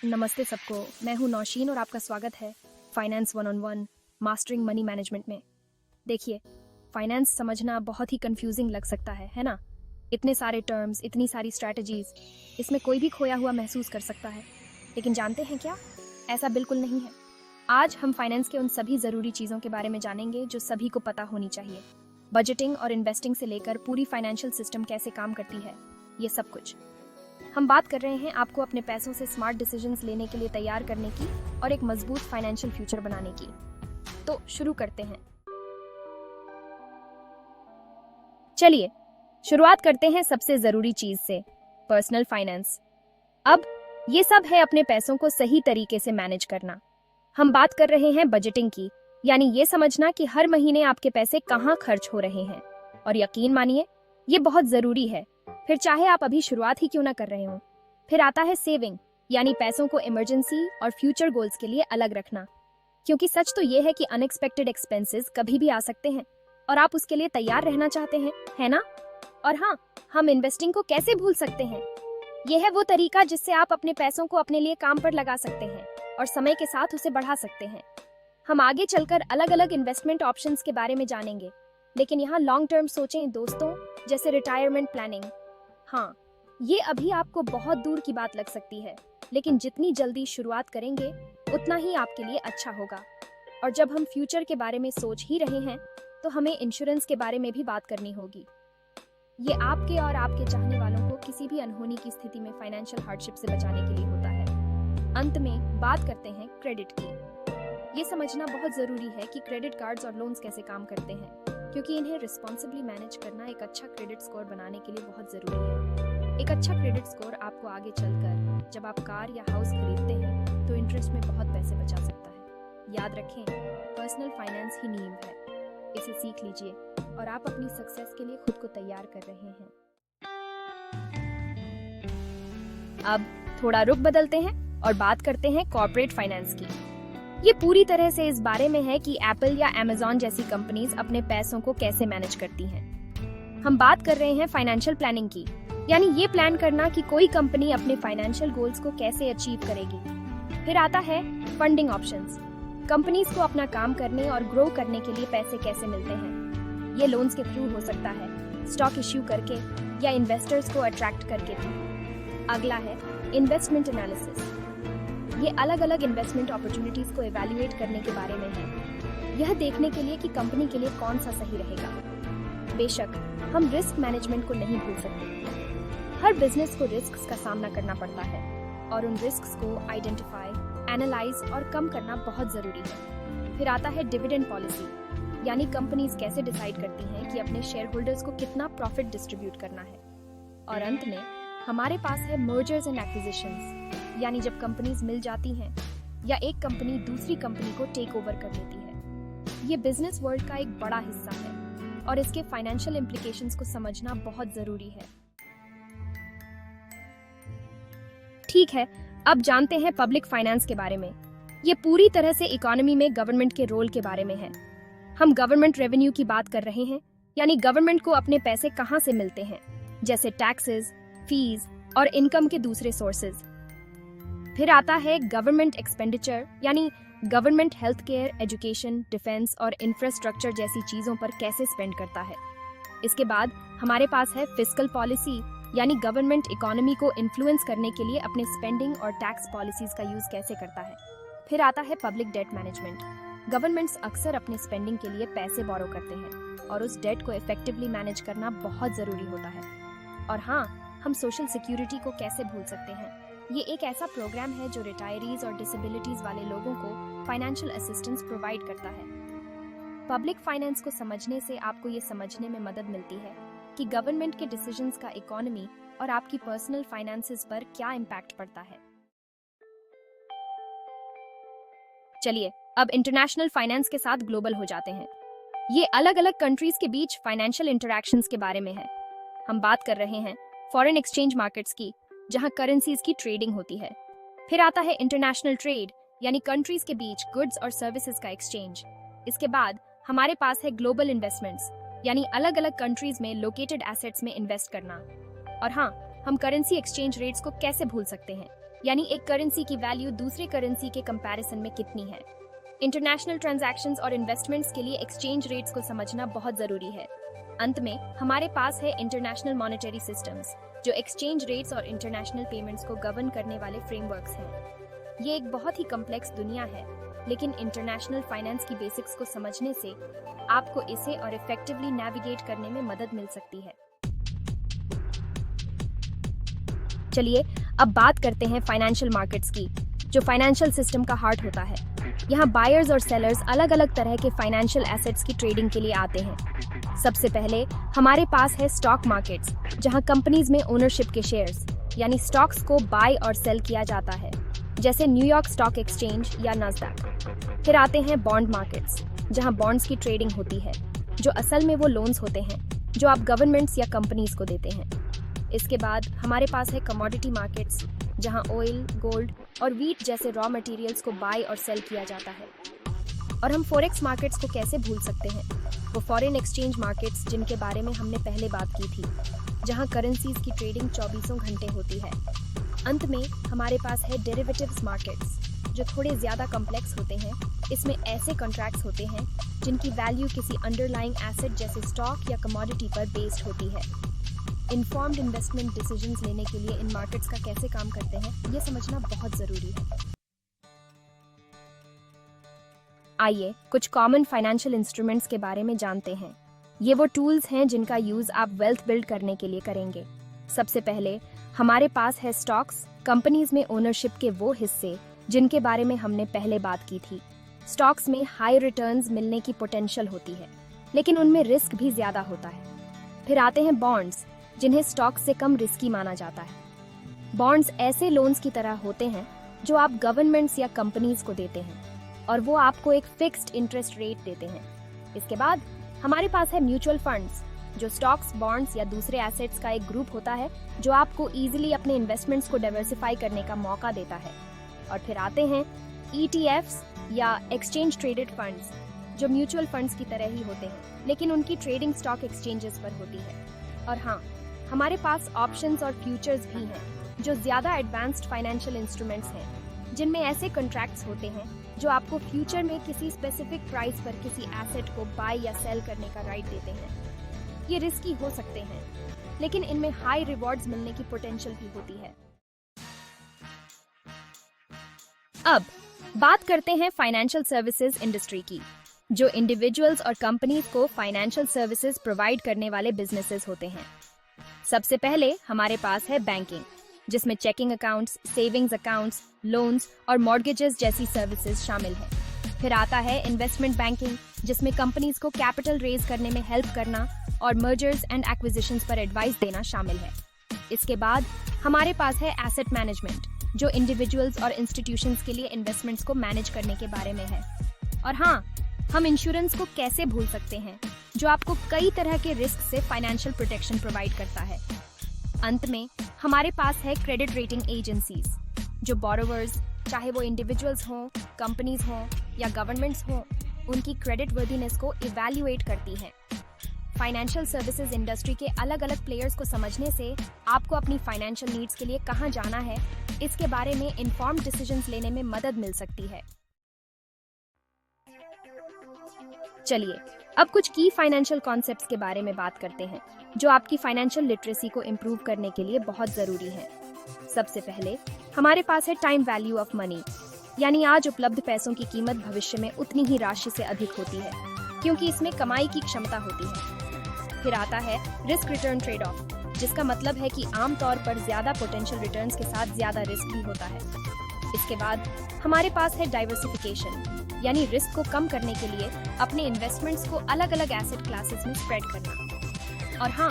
नमस्ते सबको, मैं हूं नौशीन और आपका स्वागत है फाइनेंस 101 मास्टरिंग मनी मैनेजमेंट में। देखिए, फाइनेंस समझना बहुत ही कंफ्यूजिंग लग सकता है ना? इतने सारे टर्म्स, इतनी सारी स्ट्रैटेजीज, इसमें कोई भी खोया हुआ महसूस कर सकता है। लेकिन जानते हैं क्या? ऐसा बिल्कुल नहीं है। आज हम फाइनेंस के उन सभी ज़रूरी चीज़ों के बारे में जानेंगे जो सभी को पता होनी चाहिए। बजटिंग और इन्वेस्टिंग से लेकर पूरी फाइनेंशियल सिस्टम कैसे काम करती है, ये सब कुछ। हम बात कर रहे हैं आपको अपने पैसों से स्मार्ट डिसीजंस लेने के लिए तैयार करने की और एक मजबूत फाइनेंशियल फ्यूचर बनाने की। तो शुरू करते हैं। चलिए शुरुआत करते हैं सबसे जरूरी चीज से, पर्सनल फाइनेंस। अब ये सब है अपने पैसों को सही तरीके से मैनेज करना। हम बात कर रहे हैं बजटिंग की, यानी ये समझना कि हर महीने आपके पैसे कहाँ खर्च हो रहे हैं। और यकीन मानिए, ये बहुत जरूरी है, फिर चाहे आप अभी शुरुआत ही क्यों ना कर रहे हो। फिर आता है सेविंग, यानी पैसों को इमरजेंसी और फ्यूचर गोल्स के लिए अलग रखना। क्योंकि सच तो ये है कि अनएक्सपेक्टेड एक्सपेंसेस कभी भी आ सकते हैं और आप उसके लिए तैयार रहना चाहते हैं, है ना? और हाँ, हम इन्वेस्टिंग को कैसे भूल सकते हैं। यह है वो तरीका जिससे आप अपने पैसों को अपने लिए काम पर लगा सकते हैं और समय के साथ उसे बढ़ा सकते हैं। हम आगे चलकर अलग अलग इन्वेस्टमेंट ऑप्शंस के बारे में जानेंगे, लेकिन यहाँ लॉन्ग टर्म सोचें दोस्तों, जैसे रिटायरमेंट प्लानिंग। हाँ, ये अभी आपको बहुत दूर की बात लग सकती है, लेकिन जितनी जल्दी शुरुआत करेंगे उतना ही आपके लिए अच्छा होगा। और जब हम फ्यूचर के बारे में सोच ही रहे हैं, तो हमें इंश्योरेंस के बारे में भी बात करनी होगी। ये आपके और आपके चाहने वालों को किसी भी अनहोनी की स्थिति में फाइनेंशियल हार्डशिप से बचाने के लिए होता है। अंत में बात करते हैं क्रेडिट की। ये समझना बहुत जरूरी है कि क्रेडिट कार्ड्स और लोन्स कैसे काम करते हैं, क्योंकि इन्हें रिस्पॉन्सिबली मैनेज करना एक अच्छा क्रेडिट स्कोर बनाने के लिए बहुत जरूरी है। एक अच्छा क्रेडिट स्कोर आपको आगे चलकर जब आप कार या हाउस खरीदते हैं तो इंटरेस्ट में बहुत पैसे बचा सकता है। याद रखें, पर्सनल फाइनेंस ही नींव है। इसे सीख लीजिए और आप अपनी सक्सेस के लिए खुद को तैयार कर रहे हैं। अब थोड़ा रुख बदलते हैं और बात करते हैं कॉर्पोरेट फाइनेंस की। ये पूरी तरह से इस बारे में है कि एप्पल या अमेज़न जैसी कंपनीज अपने पैसों को कैसे मैनेज करती हैं। हम बात कर रहे हैं फाइनेंशियल प्लानिंग की, यानी ये प्लान करना कि कोई कंपनी अपने फाइनेंशियल गोल्स को कैसे अचीव करेगी। फिर आता है फंडिंग ऑप्शंस। कंपनीज को अपना काम करने और ग्रो करने के लिए पैसे कैसे मिलते हैं। ये लोन्स के थ्रू हो सकता है, स्टॉक इश्यू करके या इन्वेस्टर्स को अट्रैक्ट करके थ्रू। अगला है इन्वेस्टमेंट एनालिसिस। ये अलग अलग इन्वेस्टमेंट अपॉर्चुनिटीज को इवैल्यूएट करने के बारे में है, यह देखने के लिए कि कंपनी के लिए कौन सा सही रहेगा। बेशक हम रिस्क मैनेजमेंट को नहीं भूल सकते। हर बिजनेस को रिस्क्स का सामना करना पड़ता है और उन रिस्क्स को आइडेंटिफाई, एनालाइज और कम करना बहुत जरूरी है। फिर आता है डिविडेंड पॉलिसी, यानी कंपनीज कैसे डिसाइड करती हैं कि अपने शेयर होल्डर्स को कितना प्रॉफिट डिस्ट्रीब्यूट करना है। और अंत में हमारे पास है मर्जर्स एंड एक्विजिशंस, यानी जब कंपनीज मिल जाती हैं या एक कंपनी दूसरी कंपनी को टेक ओवर कर लेती है। ये बिजनेस वर्ल्ड का एक बड़ा हिस्सा है और इसके फाइनेंशियल इम्प्लीकेशंस को समझना बहुत जरूरी है। ठीक है, अब जानते हैं पब्लिक फाइनेंस के बारे में। ये पूरी तरह से इकोनॉमी में गवर्नमेंट के रोल के बारे में है। हम गवर्नमेंट रेवेन्यू की बात कर रहे हैं, यानी गवर्नमेंट को अपने पैसे कहाँ से मिलते हैं, जैसे टैक्सेस, फीस और इनकम के दूसरे सोर्सेज। फिर आता है गवर्नमेंट एक्सपेंडिचर, यानी government health care, education, defence और इंफ्रास्ट्रक्चर जैसी चीजों पर कैसे स्पेंड करता है। इसके बाद हमारे पास है फिस्कल पॉलिसी, यानी गवर्नमेंट इकोनॉमी को इन्फ्लुएंस करने के लिए अपने स्पेंडिंग और टैक्स पॉलिसीज का यूज कैसे करता है। फिर आता है पब्लिक डेट मैनेजमेंट। गवर्नमेंट्स अक्सर अपने स्पेंडिंग के लिए पैसे बोरो करते हैं और उस डेट को इफेक्टिवली मैनेज करना बहुत जरूरी होता है। और हाँ, हम सोशल सिक्योरिटी को कैसे भूल सकते हैं। ये एक ऐसा प्रोग्राम है जो रिटायरीज और डिसेबिलिटीज वाले लोगों को फाइनेंशियल असिस्टेंस प्रोवाइड करता है। पब्लिक फाइनेंस को समझने से आपको ये समझने में मदद मिलती है कि गवर्नमेंट के डिसीजंस का इकोनॉमी और आपकी पर्सनल फाइनेंसेस पर क्या इम्पैक्ट पड़ता है। चलिए अब इंटरनेशनल फाइनेंस के साथ ग्लोबल हो जाते हैं। ये अलग अलग कंट्रीज के बीच फाइनेंशियल इंटरैक्शंस के बारे में है। हम बात कर रहे हैं फॉरेन एक्सचेंज मार्केट्स की, जहां करेंसीज की ट्रेडिंग होती है। फिर आता है इंटरनेशनल ट्रेड, यानी कंट्रीज के बीच गुड्स और सर्विसेज का एक्सचेंज। इसके बाद हमारे पास है ग्लोबल इन्वेस्टमेंट्स, यानी अलग अलग कंट्रीज में लोकेटेड एसेट्स में इन्वेस्ट करना। और हाँ, हम करेंसी एक्सचेंज रेट्स को कैसे भूल सकते हैं। यानी एक करेंसी की वैल्यू दूसरे करेंसी के कंपैरिजन में कितनी है। इंटरनेशनल ट्रांजैक्शंस और इन्वेस्टमेंट्स के लिए एक्सचेंज रेट्स को समझना बहुत जरूरी है। अंत में हमारे पास है इंटरनेशनल मॉनेटरी सिस्टम्स, जो एक्सचेंज रेट्स और इंटरनेशनल पेमेंट्स को गवर्न करने वाले फ्रेमवर्क्स हैं। ये एक बहुत ही कॉम्प्लेक्स दुनिया है, लेकिन इंटरनेशनल फाइनेंस की बेसिक्स को समझने से आपको इसे और इफेक्टिवली नेविगेट करने में मदद मिल सकती है। चलिए अब बात करते हैं फाइनेंशियल मार्केट्स की, जो फाइनेंशियल सिस्टम का हार्ट होता है। यहाँ बायर्स और सेलर्स अलग अलग तरह के फाइनेंशियल एसेट्स की ट्रेडिंग के लिए आते हैं। सबसे पहले हमारे पास है स्टॉक मार्केट्स, जहाँ कंपनीज में ओनरशिप के शेयर्स यानी स्टॉक्स को बाय और सेल किया जाता है, जैसे न्यूयॉर्क स्टॉक एक्सचेंज या नास्डैक। फिर आते हैं बॉन्ड मार्केट्स, जहाँ बॉन्ड्स की ट्रेडिंग होती है, जो असल में वो लोन्स होते हैं जो आप गवर्नमेंट्स या कंपनीज को देते हैं। इसके बाद हमारे पास है कमोडिटी मार्केट्स, जहां ऑयल, गोल्ड और व्हीट जैसे रॉ मटेरियल्स को बाय और सेल किया जाता है। और हम फॉरेक्स मार्केट्स को कैसे भूल सकते हैं, वो फॉरेन एक्सचेंज मार्केट्स जिनके बारे में हमने पहले बात की थी, जहां करेंसीज की ट्रेडिंग 24 घंटे होती है। अंत में हमारे पास है डेरिवेटिव्स मार्केट्स, जो थोड़े ज्यादा कॉम्प्लेक्स होते हैं। इसमें ऐसे कॉन्ट्रैक्ट्स होते हैं जिनकी वैल्यू किसी अंडरलाइंग एसेट जैसे स्टॉक या कमोडिटी पर बेस्ड होती है। इन्फॉर्म्ड इन्वेस्टमेंट डिसीजंस लेने के लिए इन मार्केट्स का कैसे काम करते हैं, ये समझना बहुत जरूरी है। आइए कुछ कॉमन फाइनेंशियल इंस्ट्रूमेंट्स के बारे में जानते हैं। ये वो टूल्स हैं जिनका यूज आप वेल्थ बिल्ड करने के लिए करेंगे। सबसे पहले हमारे पास है स्टॉक्स, कंपनीज में ओनरशिप के वो हिस्से जिनके बारे में हमने पहले बात की थी। स्टॉक्स में हाई रिटर्न्स मिलने की पोटेंशियल होती है, लेकिन उनमें रिस्क भी ज्यादा होता है। फिर आते हैं बॉन्ड्स, जिन्हें स्टॉक्स से कम रिस्की माना जाता है। बॉन्ड्स ऐसे लोन्स की तरह होते हैं जो आप गवर्नमेंट्स या कंपनीज को देते हैं, और वो आपको एक फिक्स्ड इंटरेस्ट रेट देते हैं। इसके बाद हमारे पास है म्यूचुअल फंड्स, जो स्टॉक्स, बॉन्ड्स या दूसरे एसेट्स का एक ग्रुप होता है जो आपको इजीली अपने इन्वेस्टमेंट्स को डाइवर्सिफाई करने का मौका देता है। और फिर आते हैं ETFs या एक्सचेंज ट्रेडेड फंड्स, जो म्यूचुअल फंड्स की तरह ही होते हैं, लेकिन उनकी ट्रेडिंग स्टॉक एक्सचेंजेस पर होती है। और हाँ, हमारे पास ऑप्शंस और फ्यूचर्स भी हैं, जो ज्यादा एडवांस्ड फाइनेंशियल इंस्ट्रूमेंट्स हैं, जिनमें ऐसे कॉन्ट्रैक्ट्स होते हैं जो आपको फ्यूचर में किसी स्पेसिफिक प्राइस पर किसी एसेट को बाय या सेल करने का राइट देते हैं। ये रिस्की हो सकते हैं, लेकिन इनमें हाई रिवॉर्ड्स मिलने की पोटेंशियल भी होती है। अब बात करते हैं फाइनेंशियल सर्विसेज इंडस्ट्री की, जो इंडिविजुअल्स और कंपनीज को फाइनेंशियल सर्विसेज प्रोवाइड करने वाले बिजनेसेस होते हैं। सबसे पहले हमारे पास है बैंकिंग, जिसमें checking accounts, savings accounts, loans और मॉर्गेजेस जैसी सर्विसेज शामिल हैं। फिर आता है इन्वेस्टमेंट बैंकिंग, जिसमें कंपनीज को कैपिटल रेज करने में हेल्प करना और मर्जर्स एंड एक्विजिशंस पर एडवाइस देना शामिल है। इसके बाद हमारे पास है एसेट मैनेजमेंट, जो इंडिविजुअल्स और इंस्टीट्यूशंस के लिए इन्वेस्टमेंट्स को मैनेज करने के बारे में है। और हाँ, हम इंश्योरेंस को कैसे भूल सकते हैं, जो आपको कई तरह के रिस्क से फाइनेंशियल प्रोटेक्शन प्रोवाइड करता है। अंत में हमारे पास है क्रेडिट रेटिंग एजेंसीज, जो बोरोवर्स, चाहे वो इंडिविजुअल्स हों, कंपनीज हों या गवर्नमेंट्स हों, उनकी क्रेडिट वर्दीनेस को इवैल्यूएट करती हैं। फाइनेंशियल सर्विसेज इंडस्ट्री के अलग अलग प्लेयर्स को समझने से आपको अपनी फाइनेंशियल नीड्स के लिए कहाँ जाना है, इसके बारे में इन्फॉर्म्ड डिसीजंस लेने में मदद मिल सकती है। चलिए अब कुछ की फाइनेंशियल कॉन्सेप्ट्स के बारे में बात करते हैं, जो आपकी फाइनेंशियल लिटरेसी को इम्प्रूव करने के लिए बहुत जरूरी है। सबसे पहले हमारे पास है टाइम वैल्यू ऑफ मनी, यानी आज उपलब्ध पैसों की कीमत भविष्य में उतनी ही राशि से अधिक होती है, क्योंकि इसमें कमाई की क्षमता होती है। फिर आता है रिस्क रिटर्न ट्रेड ऑफ, जिसका मतलब है कि आमतौर पर ज्यादा पोटेंशियल रिटर्न्स के साथ ज्यादा रिस्क भी होता है। इसके बाद हमारे पास है डाइवर्सिफिकेशन, यानी रिस्क को कम करने के लिए अपने इन्वेस्टमेंट्स को अलग अलग एसेट क्लासेस में स्प्रेड करना। और हाँ,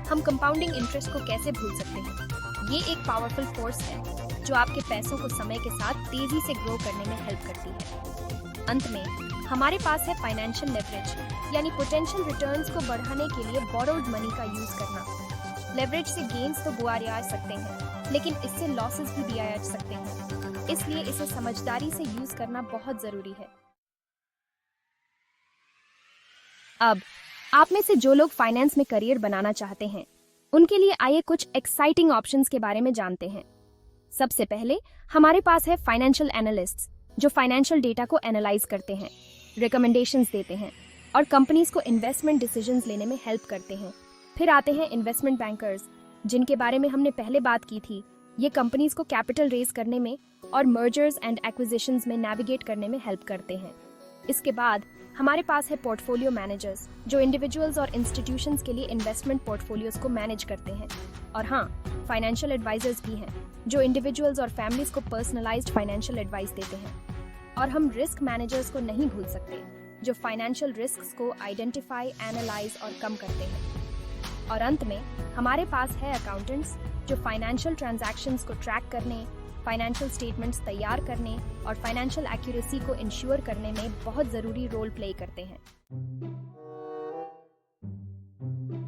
हम कंपाउंडिंग इंटरेस्ट को कैसे भूल सकते हैं। ये एक पावरफुल फोर्स है जो आपके पैसों को समय के साथ तेजी से ग्रो करने में हेल्प करती है। अंत में हमारे पास है फाइनेंशियल लेवरेज, यानी पोटेंशियल रिटर्न्स को बढ़ाने के लिए बोरोड मनी का यूज करना। लेवरेज से गेन्स तो बुआ आ सकते हैं, लेकिन इससे लॉसेस भी दिया जा सकते हैं, इसलिए इसे समझदारी से यूज करना बहुत जरूरी है। अब आप में से जो लोग फाइनेंस में करियर बनाना चाहते हैं, उनके लिए आइए कुछ एक्साइटिंग ऑप्शंस के बारे में जानते हैं। सबसे पहले हमारे पास है फाइनेंशियल एनालिस्ट्स, जो फाइनेंशियल डेटा को एनालाइज करते हैं, रिकमेंडेशंस देते हैं और कंपनीज को इन्वेस्टमेंट डिसीजंस लेने में हेल्प करते हैं। फिर आते हैं इन्वेस्टमेंट बैंकर्स, जिनके बारे में हमने पहले बात की थी। ये कंपनीज को कैपिटल रेज करने में और मर्जर्स एंड एक्विजिशंस में नेविगेट करने में हेल्प करते हैं। इसके बाद हमारे पास है पोर्टफोलियो मैनेजर्स, जो इंडिविजुअल्स और इंस्टीट्यूशंस के लिए इन्वेस्टमेंट पोर्टफोलियोज को मैनेज करते हैं। और हाँ, फाइनेंशियल एडवाइजर्स भी हैं, जो इंडिविजुअल्स और फैमिलीज को पर्सनलाइज्ड फाइनेंशियल एडवाइस देते हैं। और हम रिस्क मैनेजर्स को नहीं भूल सकते, जो फाइनेंशियल रिस्क्स को आइडेंटिफाई, एनालाइज और कम करते हैं। और अंत में हमारे पास है अकाउंटेंट्स, जो फाइनेंशियल ट्रांजैक्शंस को ट्रैक करने, फाइनेंशियल स्टेटमेंट्स तैयार करने और फाइनेंशियल एक्यूरेसी को इंश्योर करने में बहुत जरूरी रोल प्ले करते हैं।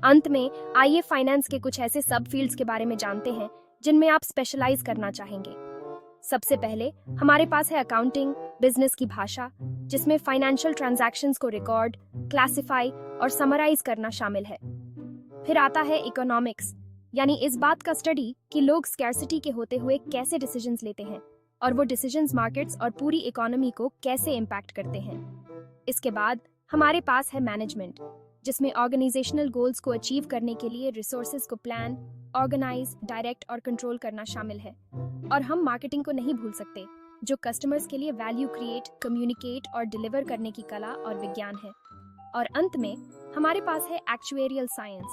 अंत में आइए फाइनेंस के कुछ ऐसे सब फील्ड्स के बारे में जानते हैं जिनमें आप स्पेशलाइज करना चाहेंगे। सबसे पहले हमारे पास है अकाउंटिंग, बिजनेस की भाषा, जिसमें फाइनेंशियल ट्रांजैक्शंस को रिकॉर्ड, क्लासिफाई और समराइज करना शामिल है। फिर आता है इकोनॉमिक्स, यानी इस बात का स्टडी कि लोग स्कैर्सिटी के होते हुए कैसे डिसीजंस लेते हैं और वो डिसीजंस मार्केट्स और पूरी इकोनॉमी को कैसे इम्पैक्ट करते हैं। इसके बाद हमारे पास है मैनेजमेंट, जिसमें ऑर्गेनाइजेशनल गोल्स को अचीव करने के लिए रिसोर्सेज को प्लान, ऑर्गेनाइज, डायरेक्ट और कंट्रोल करना शामिल है। और हम मार्केटिंग को नहीं भूल सकते, जो कस्टमर्स के लिए वैल्यू क्रिएट, कम्युनिकेट और डिलीवर करने की कला और विज्ञान है। और अंत में हमारे पास है एक्चुएरियल साइंस,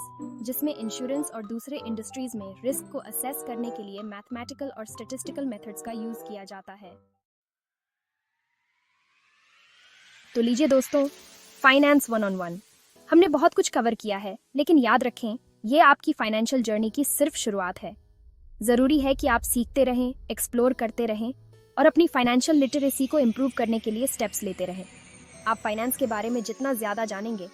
जिसमें इंश्योरेंस और दूसरे इंडस्ट्रीज में रिस्क को असेस करने के लिए मैथमेटिकल और स्टैटिस्टिकल मेथड्स का यूज किया जाता है। तो लीजिए दोस्तों, फाइनेंस 101 हमने बहुत कुछ कवर किया है, लेकिन याद रखें, ये आपकी फाइनेंशियल जर्नी की सिर्फ शुरुआत है। जरूरी है कि आप सीखते रहें, एक्सप्लोर करते रहें और अपनी फाइनेंशियल लिटरेसी को इम्प्रूव करने के लिए स्टेप्स लेते रहें। आप फाइनेंस के बारे में जितना ज्यादा जानेंगे,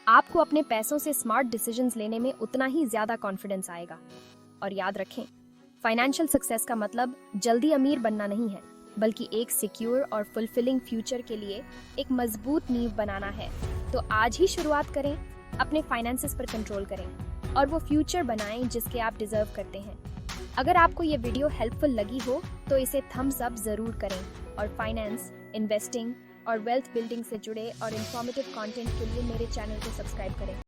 आपको अपने पैसों से स्मार्ट डिसीजंस लेने में उतना ही ज्यादा कॉन्फिडेंस आएगा। और याद रखें, फाइनेंशियल सक्सेस का मतलब जल्दी अमीर बनना नहीं है, बल्कि एक सिक्योर और फुलफिलिंग फ्यूचर के लिए एक मजबूत नींव बनाना है। तो आज ही शुरुआत करें, अपने फाइनेंसेस पर कंट्रोल करें और वो फ्यूचर बनाएं जिसके आप डिजर्व करते हैं। अगर आपको ये वीडियो हेल्पफुल लगी हो तो इसे थम्स अप जरूर करें और फाइनेंस, इन्वेस्टिंग और वेल्थ बिल्डिंग से जुड़े और इन्फॉर्मेटिव कंटेंट के लिए मेरे चैनल को सब्सक्राइब करें।